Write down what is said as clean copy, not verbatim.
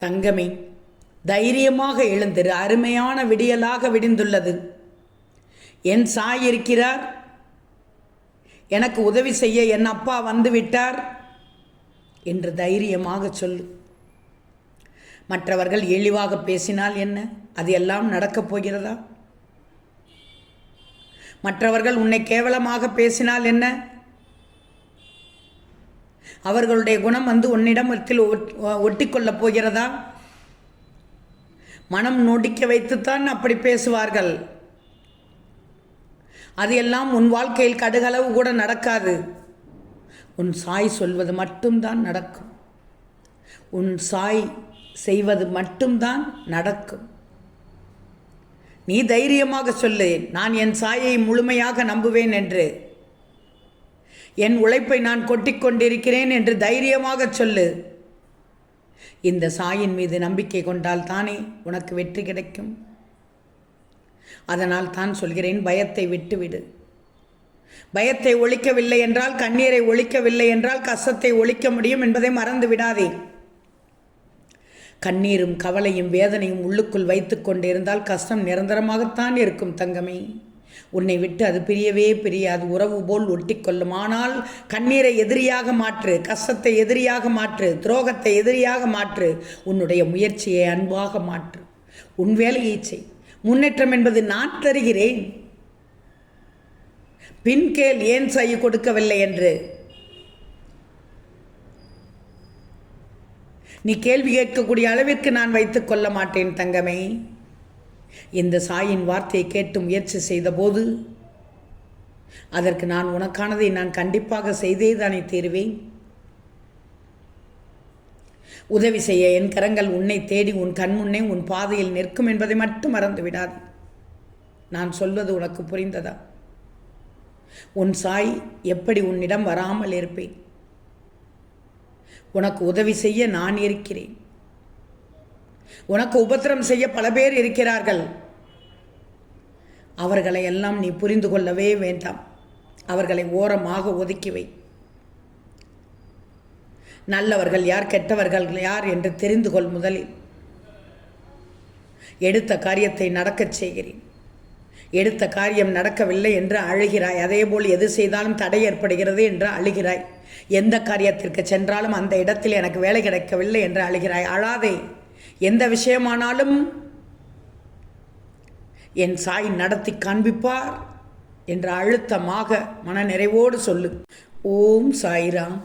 தங்கமே, தைரியமாக எழுந்திரு. அருமையான விடியலாக விடிந்துள்ளது. என் சாய் இருக்கிறார். எனக்கு உதவி செய்ய என் அப்பா வந்து விட்டார் என்று தைரியமாக சொல்லு. மற்றவர்கள் இழிவாக பேசினால் என்ன? அது எல்லாம் நடக்கப் போகிறதா? மற்றவர்கள் உன்னை கேவலமாக பேசினால் என்ன? அவர்களுடைய குணம் வந்து உன்னிடத்தில் ஒட்டி கொள்ளப் போகிறதா? மனம் நொடிக்க வைத்துத்தான் அப்படி பேசுவார்கள். அது எல்லாம் உன் வாழ்க்கையில் கடுகளவு கூட நடக்காது. உன் சாய் சொல்வது மட்டும்தான் நடக்கும். உன் சாய் செய்வது மட்டும்தான் நடக்கும். நீ தைரியமாக சொல்லு, நான் என் சாயை முழுமையாக நம்புவேன் என்று. என் உழைப்பை நான் கொட்டிக்கொண்டிருக்கிறேன் என்று தைரியமாக சொல்லு. இந்த சாயின் மீது நம்பிக்கை கொண்டால் தானே உனக்கு வெற்றி கிடைக்கும். அதனால் தான் சொல்கிறேன், பயத்தை விட்டுவிடு. பயத்தை ஒழிக்கவில்லை என்றால், கண்ணீரை ஒழிக்கவில்லை என்றால் கஷ்டத்தை ஒழிக்க முடியும் என்பதை மறந்து விடாதே. கண்ணீரும் கவலையும் வேதனையும் உள்ளுக்குள் வைத்து கொண்டு இருந்தால் கஷ்டம் நிரந்தரமாகத்தான் இருக்கும் தங்கமே. உன்னை விட்டு அது பிரியவே பிரியாது, உறவு போல் ஒட்டி கொள்ளும். ஆனால் கண்ணீரை எதிரியாக மாற்று, கஷ்டத்தை எதிரியாக மாற்று, துரோகத்தை எதிரியாக மாற்று. உன்னுடைய முயற்சியை அன்பாக மாற்று. உன் வேலையை செய். முன்னேற்றம் என்பது நான் தருகிறேன். பின் கேள் ஏன் செய்ய கொடுக்கவில்லை என்று. நீ கேள்வி கேட்கக்கூடிய அளவிற்கு நான் வைத்துக் கொள்ள மாட்டேன் தங்கமே. இந்த சாயின் வார்த்தையை கேட்டு முயற்சி செய்த போது அதற்கு நான் உனக்கானதை நான் கண்டிப்பாக செய்தே தானே தீருவேன். உதவி செய்ய என் கரங்கள் உன்னை தேடி உன் கண்முன்னே உன் பாதையில் நிற்கும் என்பதை மட்டும் மறந்து விடாது. நான் சொல்வது உனக்கு புரிந்ததா? உன் சாய் எப்படி உன்னிடம் வராமல் இருப்பேன்? உனக்கு உதவி செய்ய நான் இருக்கிறேன். உனக்கு உபத்திரம் செய்ய பல பேர் இருக்கிறார்கள். அவர்களை எல்லாம் நீ புரிந்து கொள்ளவே வேண்டாம். அவர்களை ஓரமாக ஒதுக்கி வை. நல்லவர்கள் யார், கெட்டவர்கள் யார் என்று தெரிந்து கொள். முதலில் எடுத்த காரியத்தை நடக்கச் செய்கிறேன். எடுத்த காரியம் நடக்கவில்லை என்று அழுகிறாய். அதேபோல் எது செய்தாலும் தடை ஏற்படுகிறது என்று அழுகிறாய். எந்த காரியத்திற்கு சென்றாலும் அந்த இடத்தில் எனக்கு வேலை கிடைக்கவில்லை என்று அழுகிறாய். அழாதே. எந்த விஷயமானாலும் என் சாய் நடத்தி காண்பிப்பார் என்று அழுத்தமாக மன நிறைவோடு சொல்லு. ஓம் சாய்ராம்.